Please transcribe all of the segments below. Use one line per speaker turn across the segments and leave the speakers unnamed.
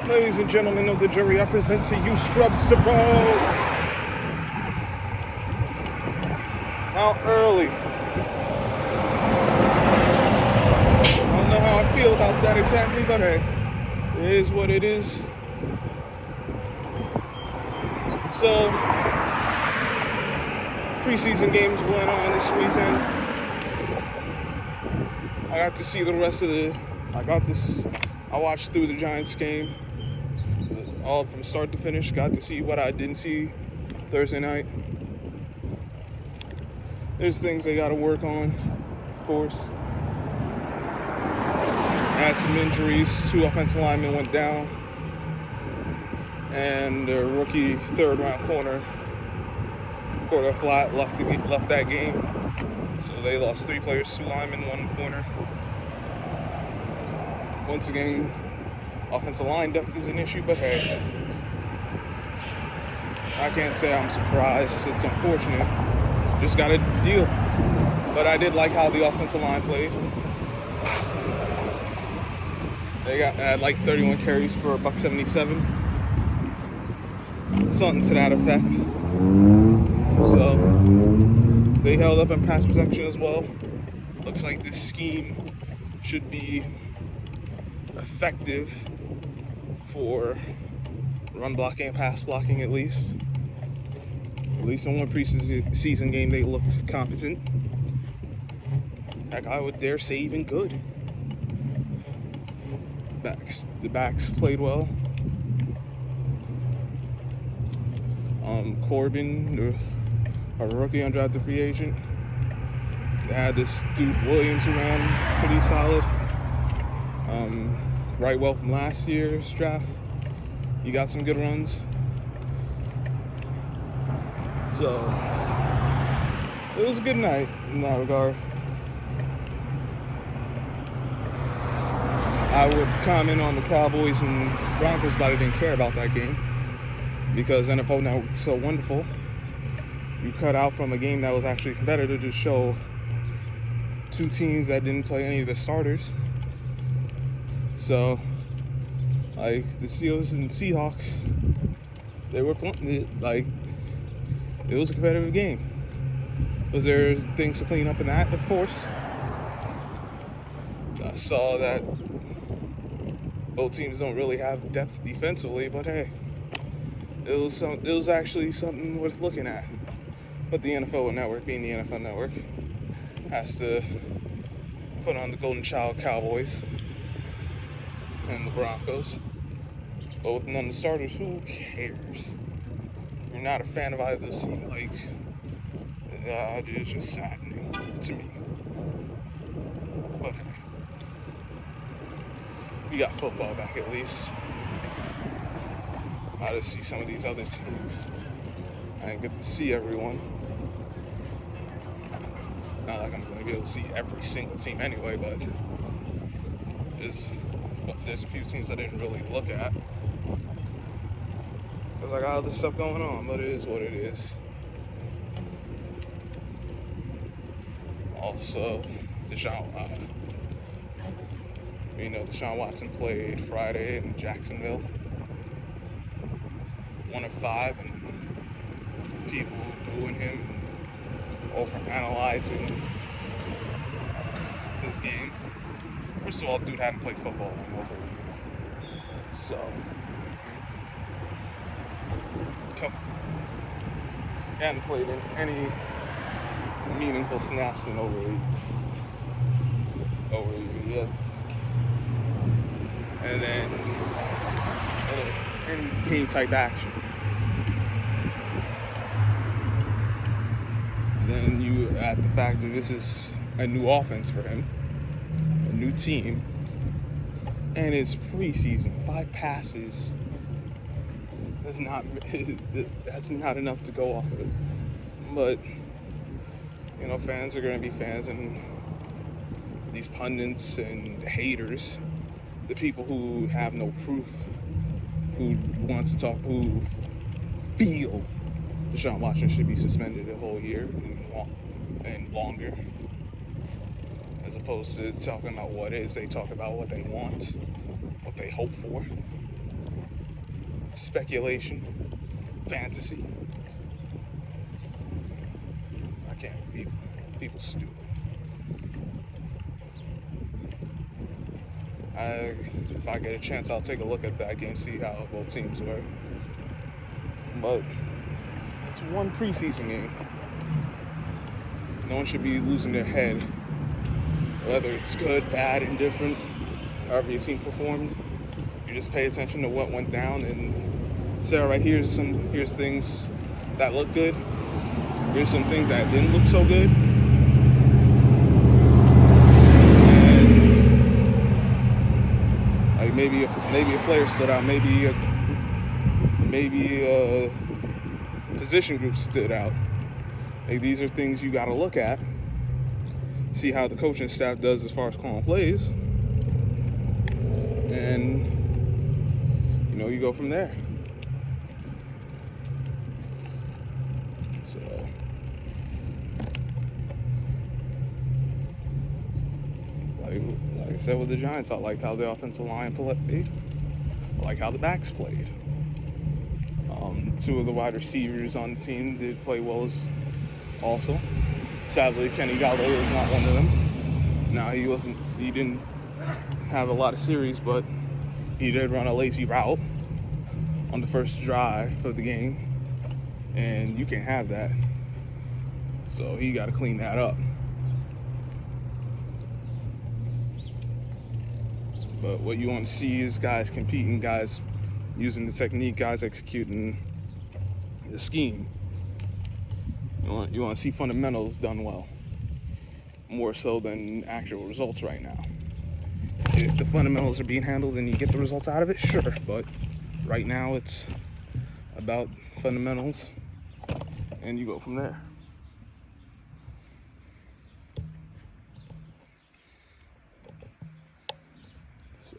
Ladies and gentlemen of the jury, I present to you Scrub Savone. Out early. I don't know how I feel about that exactly, but hey, it is what it is. So, preseason games went on this weekend. I got to see the rest of I watched through the Giants game, all from start to finish. Got to see what I didn't see Thursday night. There's things they got to work on, of course. Had some injuries. 2 offensive linemen went down, and their rookie third-round corner, Corda Flat, left that game. So they lost 3 players, 2 linemen, 1 corner. Once again, offensive line depth is an issue, but hey, I can't say I'm surprised. It's unfortunate. Just got to deal. But I did like how the offensive line played. They had like 31 carries for a $177. Something to that effect. So they held up in pass protection as well. Looks like this scheme should be effective for run blocking and pass blocking at least. At least in one preseason game they looked competent. Heck, I would dare say even good. The backs played well. Corbin, a rookie undrafted free agent. They had this dude Williams around, pretty solid. Right well from last year's draft. You got some good runs. So it was a good night in that regard. I would comment on the Cowboys and Broncos, but I didn't care about that game because NFL Network is so wonderful. You cut out from a game that was actually competitive to show 2 teams that didn't play any of their starters. So, like the Steelers and Seahawks, they were like it was a competitive game. Was there things to clean up in that? Of course. I saw that both teams don't really have depth defensively, but hey, it was actually something worth looking at. But the NFL Network, being the NFL Network, has to put on the Golden Child Cowboys and the Broncos. But with none of the starters, who cares? You're not a fan of either of those teams. Like, it's just saddening to me. But hey, we got football back at least. I just see some of these other teams. I didn't get to see everyone. Not like I'm going to be able to see every single team anyway, but there's a few teams I didn't really look at. Because I got other stuff going on, but it is what it is. Also, Deshaun Watson played Friday in Jacksonville. 1 of 5, and people booing him, overanalyzing this game. First of all, dude hadn't played football in over a year. So, he hadn't played in any meaningful snaps in over a year yet. And then any game type action. Then you add the fact that this is a new offense for him, a new team, and it's preseason. 5 passes. That's not enough to go off of it. But fans are gonna be fans, and these pundits and haters, the people who have no proof, who want to talk, who feel Deshaun Watson should be suspended a whole year and longer, as opposed to talking about what is. They talk about what they want, what they hope for. speculation, fantasy. I can't be people stupid. If I get a chance, I'll take a look at that game, see how both teams were. But it's one preseason game. No one should be losing their head, whether it's good, bad, indifferent, however your team performed. You just pay attention to what went down and say, all right, here's things that look good. Here's some things that didn't look so good. And like maybe a player stood out, maybe a position group stood out. Like, these are things you got to look at, see how the coaching staff does as far as calling plays, and you go from there. So, like I said with the Giants, I liked how the offensive line played. I like how the backs played. Two of the wide receivers on the team did play well also. Sadly, Kenny Galladay was not one of them. Now, he didn't have a lot of series, but he did run a lazy route on the first drive of the game, and you can't have that. So he got to clean that up. But what you want to see is guys competing, guys using the technique, guys executing the scheme. You want to see fundamentals done well, more so than actual results right now. If the fundamentals are being handled and you get the results out of it, sure. But right now it's about fundamentals, and you go from there. So,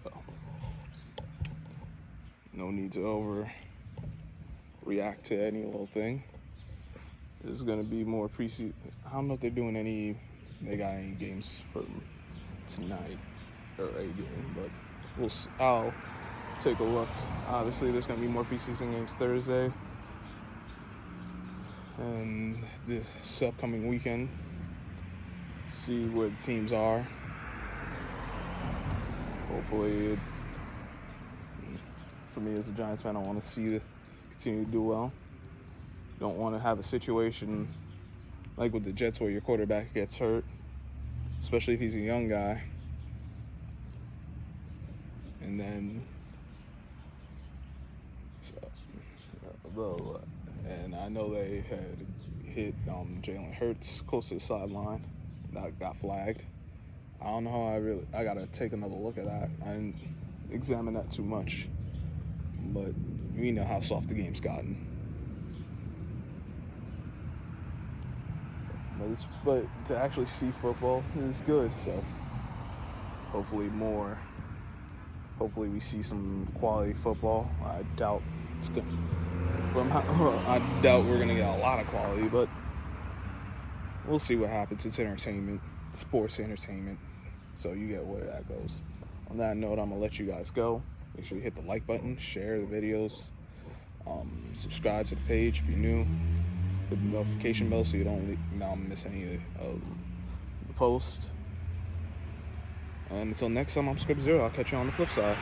no need to overreact to any little thing. There's going to be more preseason. I don't know if they got any games for tonight or a game, but I'll take a look. Obviously, there's going to be more preseason games Thursday and this upcoming weekend. See where the teams are. Hopefully, for me as a Giants fan, I want to see them continue to do well. Don't want to have a situation like with the Jets where your quarterback gets hurt, especially if he's a young guy. And then, and I know they had hit Jalen Hurts close to the sideline. That got flagged. I don't know how I got to take another look at that. I didn't examine that too much. But we know how soft the game's gotten. But to actually see football is good, so hopefully we see some quality football. I doubt it's good. I doubt we're gonna get a lot of quality, but we'll see what happens. It's entertainment, sports entertainment, so you get where that goes. On that note, I'm gonna let you guys go. Make sure you hit the like button, share the videos, subscribe to the page if you're new. Hit the notification bell so you don't miss any of the posts. And until next time, I'm Script Zero. I'll catch you on the flip side.